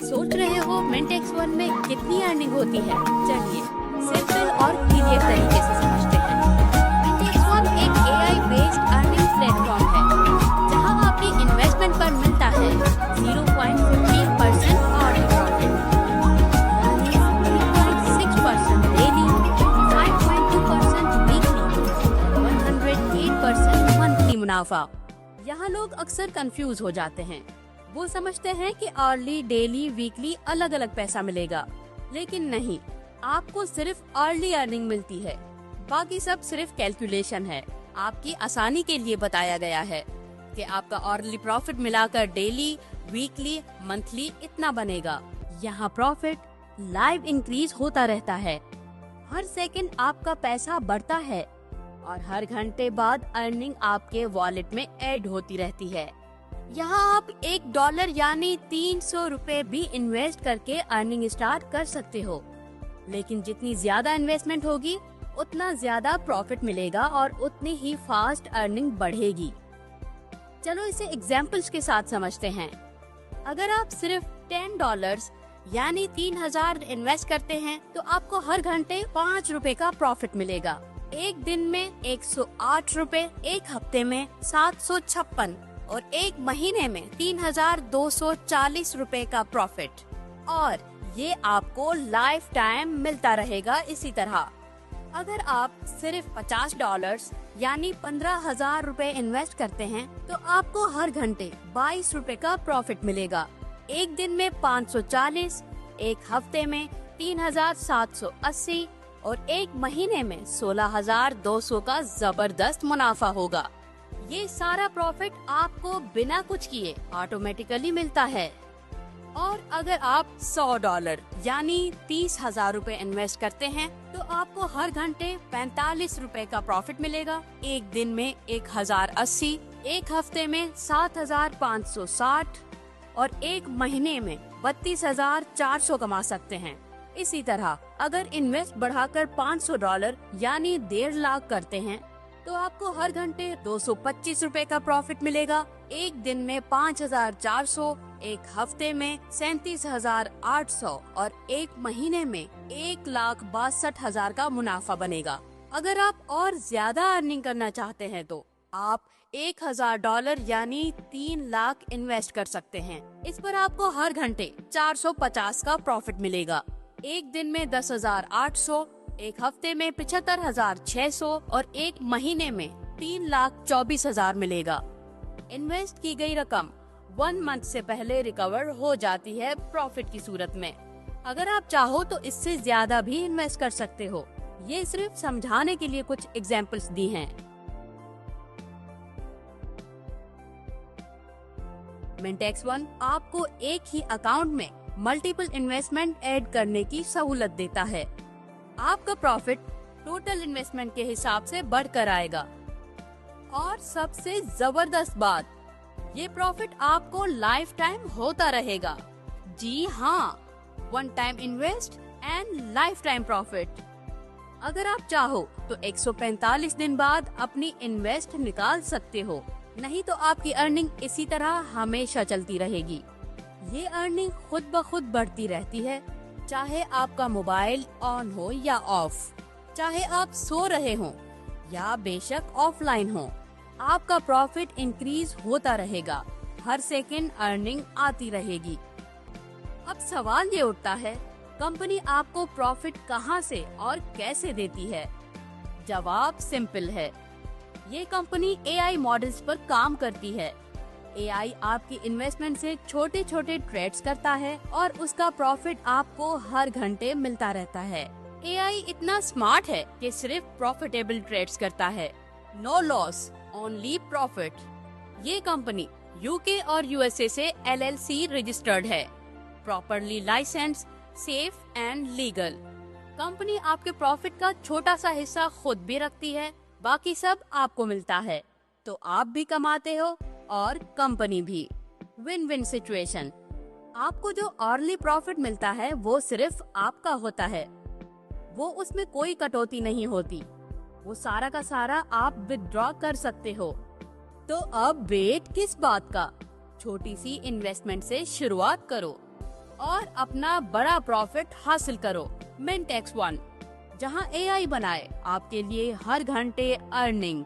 सोच रहे हो मिंट एक्स वन में कितनी अर्निंग होती है? चलिए सिंपल और क्लियर तरीके से समझते हैं। मिंट एक्स वन एक एआई बेस्ड अर्निंग प्लेटफॉर्म है जहां आपकी इन्वेस्टमेंट पर मिलता है 0.15% earning profit, 3.6% daily, 5.2% weekly, 108% monthly मुनाफा। यहाँ लोग अक्सर कंफ्यूज हो जाते हैं। वो समझते हैं कि अर्ली, डेली, वीकली अलग अलग पैसा मिलेगा, लेकिन नहीं, आपको सिर्फ अर्ली अर्निंग मिलती है। बाकी सब सिर्फ कैलकुलेशन है। आपकी आसानी के लिए बताया गया है कि आपका अर्ली प्रॉफिट मिलाकर डेली, वीकली, मंथली इतना बनेगा। यहाँ प्रॉफिट लाइव इंक्रीज होता रहता है। हर सेकंड आपका पैसा बढ़ता है और हर घंटे बाद अर्निंग आपके वॉलेट में ऐड होती रहती है। यहाँ आप $1 यानी 300 रुपए भी इन्वेस्ट करके अर्निंग स्टार्ट कर सकते हो, लेकिन जितनी ज्यादा इन्वेस्टमेंट होगी उतना ज्यादा प्रॉफिट मिलेगा और उतनी ही फास्ट अर्निंग बढ़ेगी। चलो इसे एग्जाम्पल्स के साथ समझते हैं। अगर आप सिर्फ $10 यानी 3000 इन्वेस्ट करते हैं तो आपको हर घंटे 5 रुपए का प्रॉफिट मिलेगा। एक दिन में 108 रुपए, एक हफ्ते में 756 और एक महीने में 3240 रुपए का प्रॉफिट। और ये आपको लाइफ टाइम मिलता रहेगा इसी तरह। अगर आप सिर्फ $50 यानी 15,000 रुपए इन्वेस्ट करते हैं तो आपको हर घंटे 22 रुपए का प्रॉफिट मिलेगा। एक दिन में 540, एक हफ्ते में 3780 और एक महीने में 16,200 का जबरदस्त मुनाफा होगा। ये सारा प्रॉफिट आपको बिना कुछ किए ऑटोमेटिकली मिलता है। और अगर आप $100 यानी 30,000 रुपए इन्वेस्ट करते हैं तो आपको हर घंटे 45 रुपए का प्रॉफिट मिलेगा। एक दिन में 1080, एक हफ्ते में 7,560 और एक महीने में 32,400 कमा सकते हैं। इसी तरह अगर इन्वेस्ट बढ़ाकर $500 यानी 1.5 लाख करते हैं तो आपको हर घंटे 225 रुपए का प्रॉफिट मिलेगा। एक दिन में 5,400, एक हफ्ते में 37,800 और एक महीने में 1,62,000 का मुनाफा बनेगा। अगर आप और ज्यादा अर्निंग करना चाहते हैं तो आप $1,000 यानी 3 लाख इन्वेस्ट कर सकते हैं। इस पर आपको हर घंटे 450 का प्रॉफिट मिलेगा। एक दिन में 10,800, एक हफ्ते में 75,600 और एक महीने में 3,24,000 मिलेगा। इन्वेस्ट की गई रकम 1 मंथ से पहले रिकवर हो जाती है प्रॉफिट की सूरत में। अगर आप चाहो तो इससे ज्यादा भी इन्वेस्ट कर सकते हो। ये सिर्फ समझाने के लिए कुछ एग्जाम्पल्स दी हैं। मिंट एक्स वन आपको एक ही अकाउंट में मल्टीपल इन्वेस्टमेंट ऐड करने की सहूलत देता है। आपका प्रॉफिट टोटल इन्वेस्टमेंट के हिसाब से बढ़कर आएगा। और सबसे जबरदस्त बात, ये प्रॉफिट आपको लाइफ टाइम होता रहेगा। जी हाँ, 1 time invest and life time profit. अगर आप चाहो तो 145 दिन बाद अपनी इन्वेस्ट निकाल सकते हो, नहीं तो आपकी अर्निंग इसी तरह हमेशा चलती रहेगी। ये अर्निंग खुद ब खुद बढ़ती रहती है, चाहे आपका मोबाइल ऑन हो या ऑफ, चाहे आप सो रहे हो या बेशक ऑफलाइन हो, आपका प्रॉफिट इंक्रीज होता रहेगा। हर सेकंड अर्निंग आती रहेगी। अब सवाल ये उठता है, कंपनी आपको प्रॉफिट कहां से और कैसे देती है? जवाब सिंपल है, ये कंपनी एआई मॉडल्स पर काम करती है। एआई आपकी इन्वेस्टमेंट से छोटे छोटे ट्रेड्स करता है और उसका प्रॉफिट आपको हर घंटे मिलता रहता है। एआई इतना स्मार्ट है कि सिर्फ प्रॉफिटेबल ट्रेड्स करता है। No loss, only profit. ये कंपनी यूके और यूएसए से एलएलसी रजिस्टर्ड है, properly license, safe and legal. Company आपके प्रॉफिट का छोटा सा हिस्सा खुद भी रखती है, बाकी सब आपको मिलता है। तो आप भी कमाते हो और कंपनी भी। Win win situation. आपको जो अर्ली प्रॉफिट मिलता है वो सिर्फ आपका होता है, वो उसमें कोई कटौती नहीं होती। वो सारा का सारा आप विथड्रॉ कर सकते हो। तो अब वेट किस बात का? छोटी सी इन्वेस्टमेंट से शुरुआत करो और अपना बड़ा प्रॉफिट हासिल करो। मिंट X1, जहां AI बनाए आपके लिए हर घंटे अर्निंग।